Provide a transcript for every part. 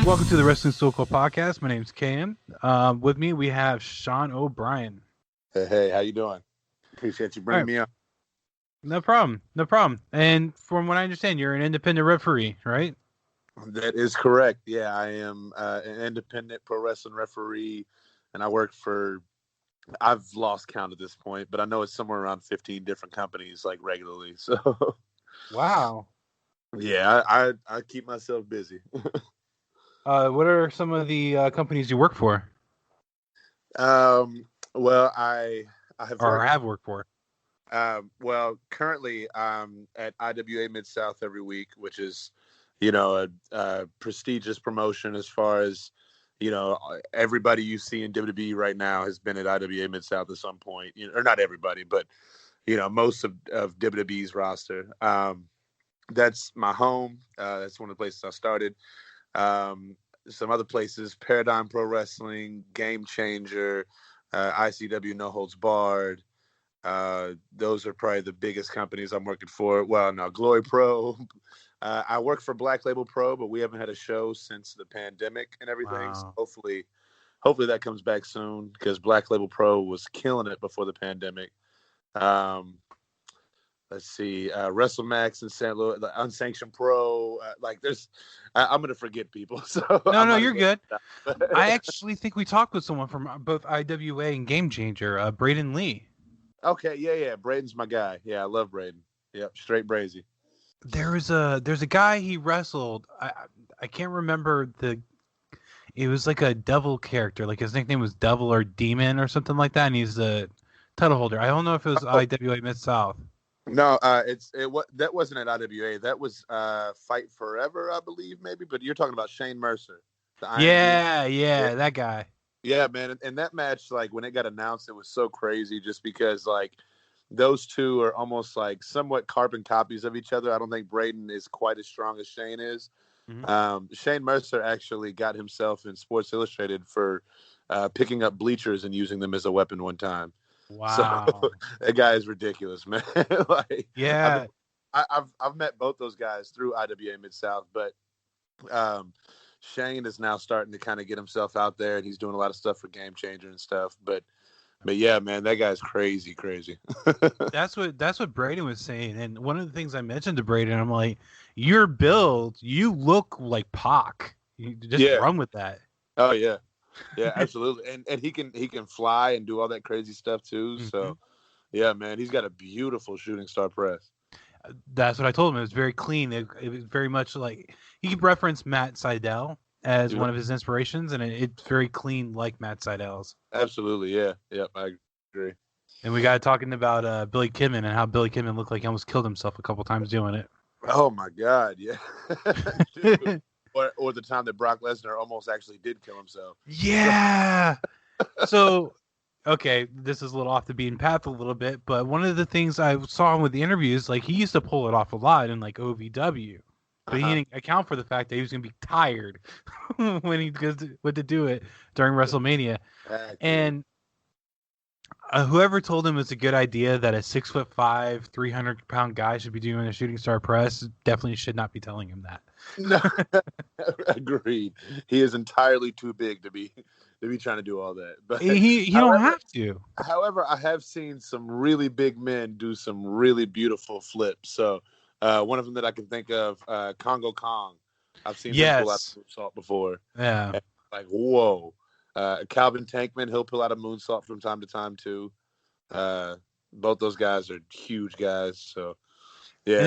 Welcome to the Wrestling Soul Club podcast. My name's Cam. With me, we have Sean O Brien. Hey, how you doing? Appreciate you bringing me on. No problem. And from what I understand, you're an independent referee, right? That is correct. Yeah, I am an independent pro wrestling referee, and I work for, I've lost count at this point, but I know it's somewhere around 15 different companies, like, regularly. So, Wow. yeah, I keep myself busy. What are some of the companies you work for Well, I have or worked. have worked for? Well, currently I'm at IWA Mid-South every week, which is, a prestigious promotion as far as, everybody you see in WWE right now has been at IWA Mid-South at some point, or not everybody, but, most of WWE's roster. That's my home. That's one of the places I started. Some other places, Paradigm Pro Wrestling, Game Changer, ICW No Holds Barred. Those are probably the biggest companies I'm working for. Well, no, Glory Pro. I work for Black Label Pro, but we haven't had a show since the pandemic and everything. Wow. So hopefully that comes back soon because Black Label Pro was killing it before the pandemic. Let's see, WrestleMax in St. Louis, the Unsanctioned Pro. I'm going to forget people. So No, you're good. I actually think we talked with someone from both IWA and Game Changer, Braden Lee. Okay, yeah. Braden's my guy. Yeah, I love Braden. Yep, straight brazy. There's a guy he wrestled. I can't remember it was like a devil character, like his nickname was Devil or Demon or something like that, and he's the title holder. I don't know if it was IWA Mid South. No, that wasn't at IWA. That was Fight Forever, I believe, maybe. But you're talking about Shane Mercer, the Iron Yeah, that guy. Yeah, man. And that match, like when it got announced, it was so crazy just because like those two are almost like somewhat carbon copies of each other. I don't think Braden is quite as strong as Shane is. Mm-hmm. Shane Mercer actually got himself in Sports Illustrated for picking up bleachers and using them as a weapon one time. Wow. So that guy is ridiculous, man. Like, yeah. I've met both those guys through IWA Mid-South, but Shane is now starting to kind of get himself out there, and he's doing a lot of stuff for Game Changer and stuff. But yeah, man, that guy's crazy. That's what Braden was saying, and one of the things I mentioned to Braden, I'm like, your build, you look like Pac. You just run with that. Oh yeah. Yeah, absolutely. And he can fly and do all that crazy stuff too. Mm-hmm. So, yeah, man, he's got a beautiful shooting star press. That's what I told him. It was very clean. It was very much like he referenced Matt Seidel as one of his inspirations, and it's very clean like Matt Seidel's. Absolutely, yeah. Yep, I agree. And we got talking about Billy Kidman and how Billy Kidman looked like he almost killed himself a couple times doing it. Oh my God, yeah. Or the time that Brock Lesnar almost actually did kill himself. Yeah. So, okay, this is a little off the beaten path a little bit, but one of the things I saw him with the interviews, like he used to pull it off a lot in like OVW, but he didn't account for the fact that he was going to be tired when he went to do it during WrestleMania. Exactly. And whoever told him it's a good idea that a 6'5", 300-pound guy should be doing a shooting star press definitely should not be telling him that. No, agreed. He is entirely too big to be trying to do all that. But he don't have to. However, I have seen some really big men do some really beautiful flips. So one of them that I can think of, Congo Kong. I've seen him pull out a moonsault before. Yeah. And like, whoa. Calvin Tankman, he'll pull out a moonsault from time to time too. Both those guys are huge guys. So yeah.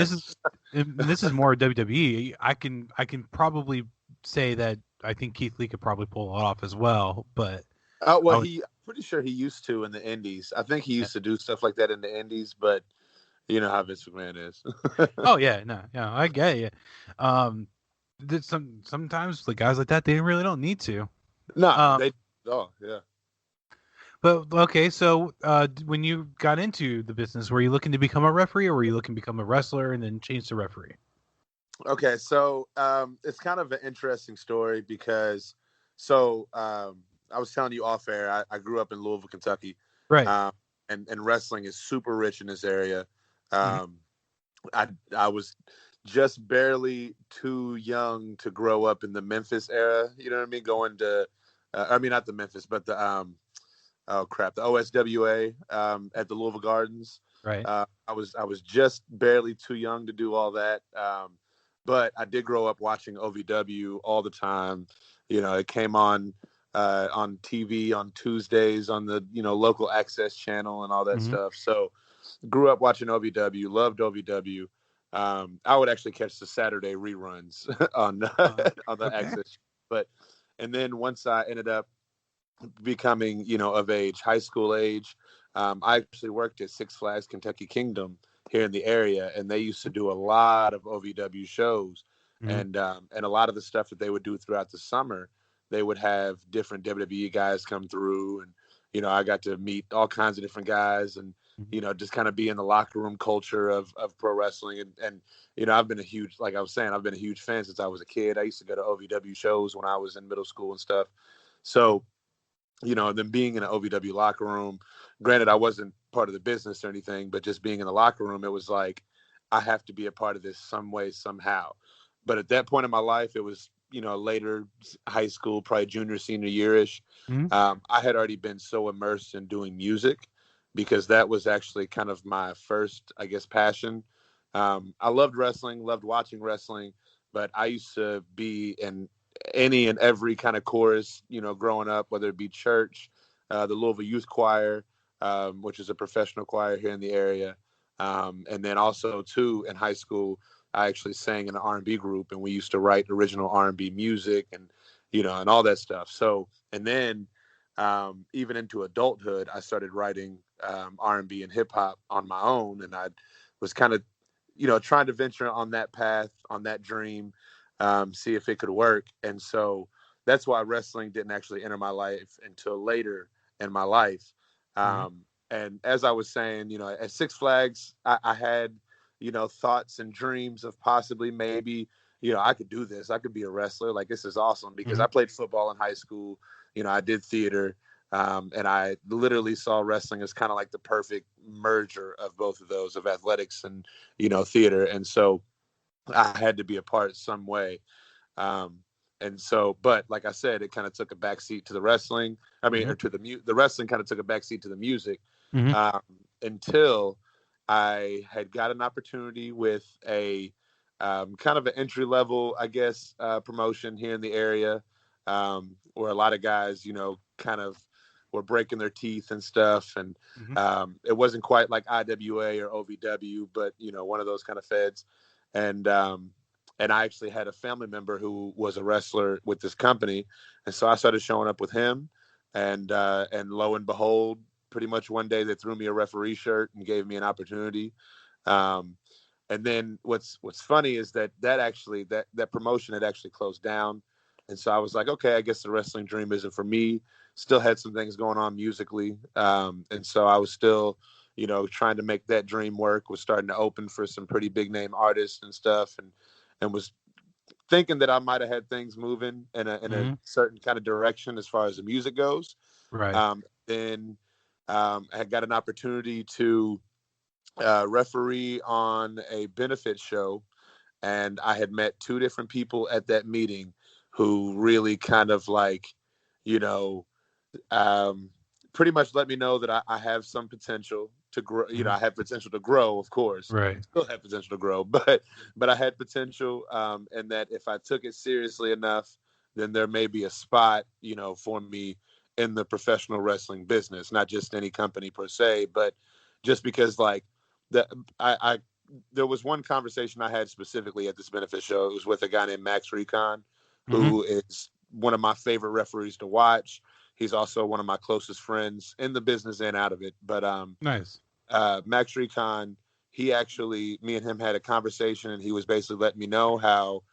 And this is more WWE. I can probably say that I think Keith Lee could probably pull it off as well. But I'm pretty sure he used to in the Indies. I think he used to do stuff like that in the Indies, but you know how Vince McMahon is. Oh yeah, no, I get you. Sometimes the guys like that they really don't need to. No, yeah. But okay, so when you got into the business, were you looking to become a referee, or were you looking to become a wrestler and then change to referee? Okay, so it's kind of an interesting story because I was telling you off air, I grew up in Louisville, Kentucky, right? And wrestling is super rich in this area. I was just barely too young to grow up in the Memphis era. You know what I mean? Going to, I mean, not the Memphis, but the, oh crap, the OSWA at the Louisville Gardens. Right. I was just barely too young to do all that. But I did grow up watching OVW all the time. You know, it came on TV on Tuesdays on the, local access channel and all that stuff. So grew up watching OVW, loved OVW. I would actually catch the Saturday reruns on on the Okay. access. But and then once I ended up becoming, of age, high school age, I actually worked at Six Flags Kentucky Kingdom here in the area, and they used to do a lot of OVW shows, Mhm. and a lot of the stuff that they would do throughout the summer, they would have different WWE guys come through, and I got to meet all kinds of different guys, and Mhm. just kind of be in the locker room culture of pro wrestling, and I've been a huge, like I was saying, I've been a huge fan since I was a kid. I used to go to OVW shows when I was in middle school and stuff, so and then being in an OVW locker room, granted, I wasn't part of the business or anything, but just being in the locker room, it was like, I have to be a part of this some way, somehow. But at that point in my life, it was, later high school, probably junior, senior year-ish. Mhm. I had already been so immersed in doing music because that was actually kind of my first, I guess, passion. I loved wrestling, loved watching wrestling, but I used to be in any and every kind of chorus, growing up, whether it be church, the Louisville Youth Choir, which is a professional choir here in the area. And then also too in high school, I actually sang in an R&B group, and we used to write original R&B music and, and all that stuff. So, and then even into adulthood, I started writing R&B and hip hop on my own. And I was kind of, trying to venture on that path, on that dream, see if it could work. And so that's why wrestling didn't actually enter my life until later in my life. Mhm. And as I was saying, at Six Flags, I had, thoughts and dreams of possibly maybe, I could do this. I could be a wrestler. Like, this is awesome because Mhm. I played football in high school. I did theater. And I literally saw wrestling as kind of like the perfect merger of both of those, of athletics and, theater. And so I had to be a part some way. Um, and so, but like I said, it kind of took a backseat to the wrestling. I mean, Mhm. or to the wrestling kind of took a backseat to the music, Mhm. um, until I had got an opportunity with a kind of an entry level, I guess, promotion here in the area, where a lot of guys, kind of were breaking their teeth and stuff. And Mhm. it wasn't quite like IWA or OVW, but one of those kind of feds. And and I actually had a family member who was a wrestler with this company, and so I started showing up with him, and lo and behold, pretty much one day they threw me a referee shirt and gave me an opportunity. Um, and then what's funny is that actually that promotion had actually closed down, and so I was like, okay, I guess the wrestling dream isn't for me. Still had some things going on musically, and so I was still, trying to make that dream work. Was starting to open for some pretty big name artists and stuff, and was thinking that I might have had things moving in a Mhm. certain kind of direction as far as the music goes. Right. Then I had got an opportunity to referee on a benefit show, and I had met two different people at that meeting who really kind of like, you know, um, pretty much let me know that I have some potential to grow. Mhm. I have potential to grow, of course. Right. Still have potential to grow, but I had potential, and that if I took it seriously enough, then there may be a spot, for me in the professional wrestling business, not just any company per se, but just because like the I there was one conversation I had specifically at this benefit show. It was with a guy named Max Recon, Mhm. who is one of my favorite referees to watch. He's also one of my closest friends in the business and out of it. But Nice. Max Recon, he actually, me and him had a conversation, and he was basically letting me know how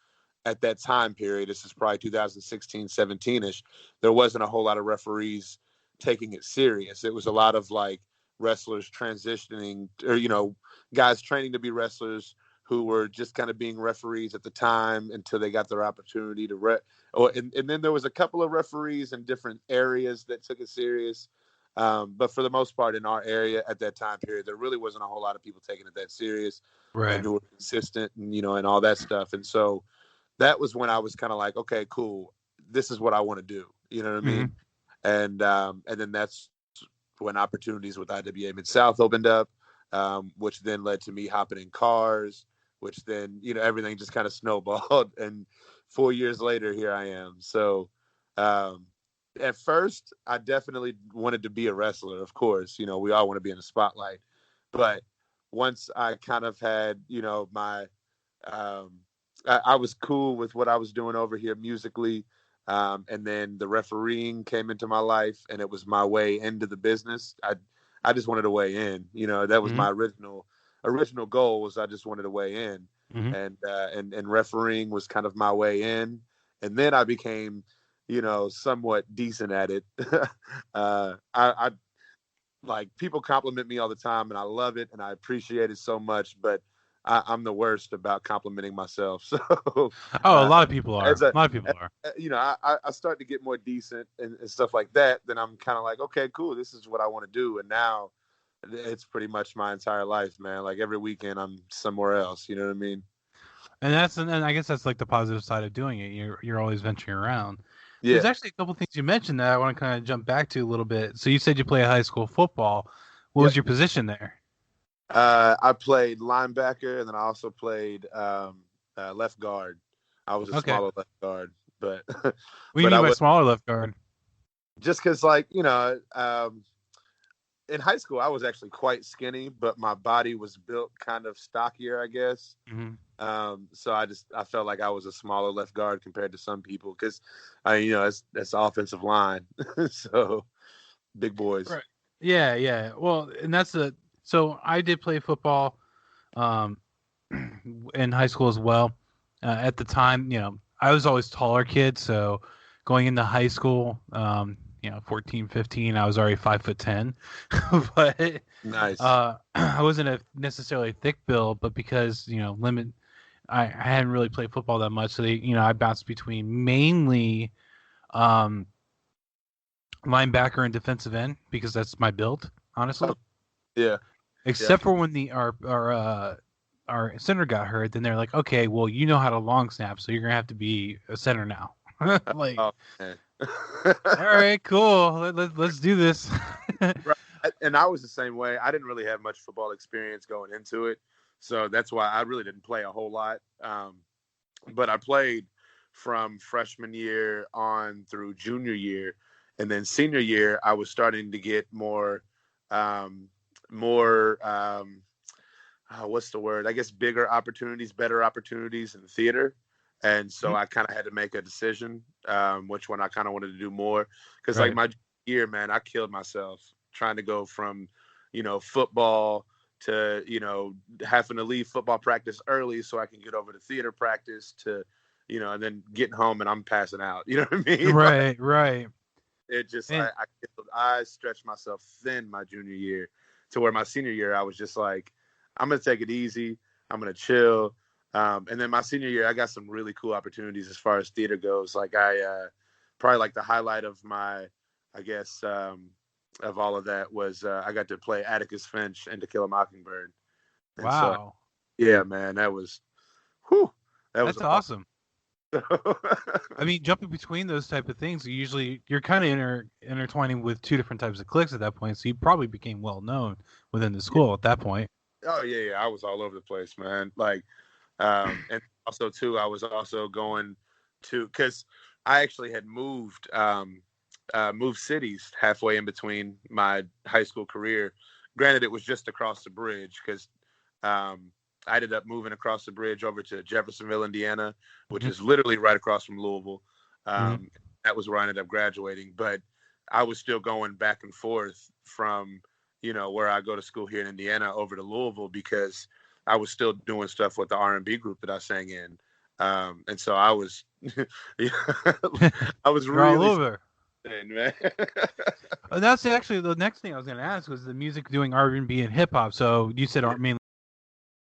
at that time period, this is probably 2016, 17-ish, there wasn't a whole lot of referees taking it serious. It was a lot of like wrestlers transitioning, or, guys training to be wrestlers who were just kind of being referees at the time until they got their opportunity to and then there was a couple of referees in different areas that took it serious. But for the most part, in our area at that time period, there really wasn't a whole lot of people taking it that serious Right. and who were consistent and, and all that stuff. And so that was when I was kind of like, okay, cool. This is what I want to do. You know what I mean? And then that's when opportunities with IWA Mid-South opened up, which then led to me hopping in cars, which then, everything just kind of snowballed. And 4 years later, here I am. So at first, I definitely wanted to be a wrestler, of course. We all want to be in the spotlight. But once I kind of had, my I was cool with what I was doing over here musically. And then the refereeing came into my life, and it was my way into the business. I just wanted a way in. That was my original goal, was I just wanted a way in. And refereeing was kind of my way in. And then I became, somewhat decent at it. I like, people compliment me all the time, and I love it and I appreciate it so much, but I'm the worst about complimenting myself. So, a lot of people are. A lot of people are. I start to get more decent and stuff like that. Then I'm kind of like, okay, cool. This is what I want to do. And now it's pretty much my entire life, man. Like, every weekend I'm somewhere else. You know what I mean? And I guess that's like the positive side of doing it. You're always venturing around. Yeah. There's actually a couple things you mentioned that I want to kind of jump back to a little bit. So you said you play high school football. What was your position there? I played linebacker, and then I also played left guard. I was a smaller left guard, but what do you mean by smaller left guard? Just because, in high school, I was actually quite skinny, but my body was built kind of stockier, I guess. So I felt like I was a smaller left guard compared to some people, because that's offensive line, so big boys. Right. Yeah. Well, and so I did play football in high school as well. At the time, I was always taller kid, so going into high school, 14, 15, I was already 5'10", but nice. I wasn't necessarily thick build, but because I hadn't really played football that much, so I bounced between mainly linebacker and defensive end, because that's my build, honestly. Yeah. Except for when our center got hurt, then they're like, okay, well, you know how to long snap, so you're gonna have to be a center now. Like, all right, cool. Let's do this. Right. And I was the same way. I didn't really have much football experience going into it, so that's why I really didn't play a whole lot. But I played from freshman year on through junior year, and then senior year I was starting to get more what's the word? I guess bigger opportunities, better opportunities in the theater. And so I kind of had to make a decision, which one I kind of wanted to do more. Because like my year, man, I killed myself trying to go from, football to, having to leave football practice early so I can get over to theater practice to, and then getting home and I'm passing out. You know what I mean? Right. It just, I stretched myself thin my junior year, to where my senior year, I was just like, I'm going to take it easy. I'm going to chill. And then my senior year, I got some really cool opportunities as far as theater goes. Like probably like the highlight of my, I guess, of all of that was I got to play Atticus Finch in To Kill a Mockingbird. And wow. So, yeah, man, that's awesome. I mean, jumping between those type of things, you're kind of intertwining with two different types of cliques at that point. So you probably became well known within the school at that point. Oh yeah, I was all over the place, man. Like, and also too, I was also going to, because I actually had moved cities halfway in between my high school career. Granted, it was just across the bridge, because I ended up moving across the bridge over to Jeffersonville, Indiana, which is literally right across from Louisville. That was where I ended up graduating. But I was still going back and forth from, where I go to school here in Indiana over to Louisville, because I was still doing stuff with the R&B group that I sang in. And so I was, I was really all over. Man. That's actually the next thing I was going to ask, was the music doing R&B and hip hop. So you said mainly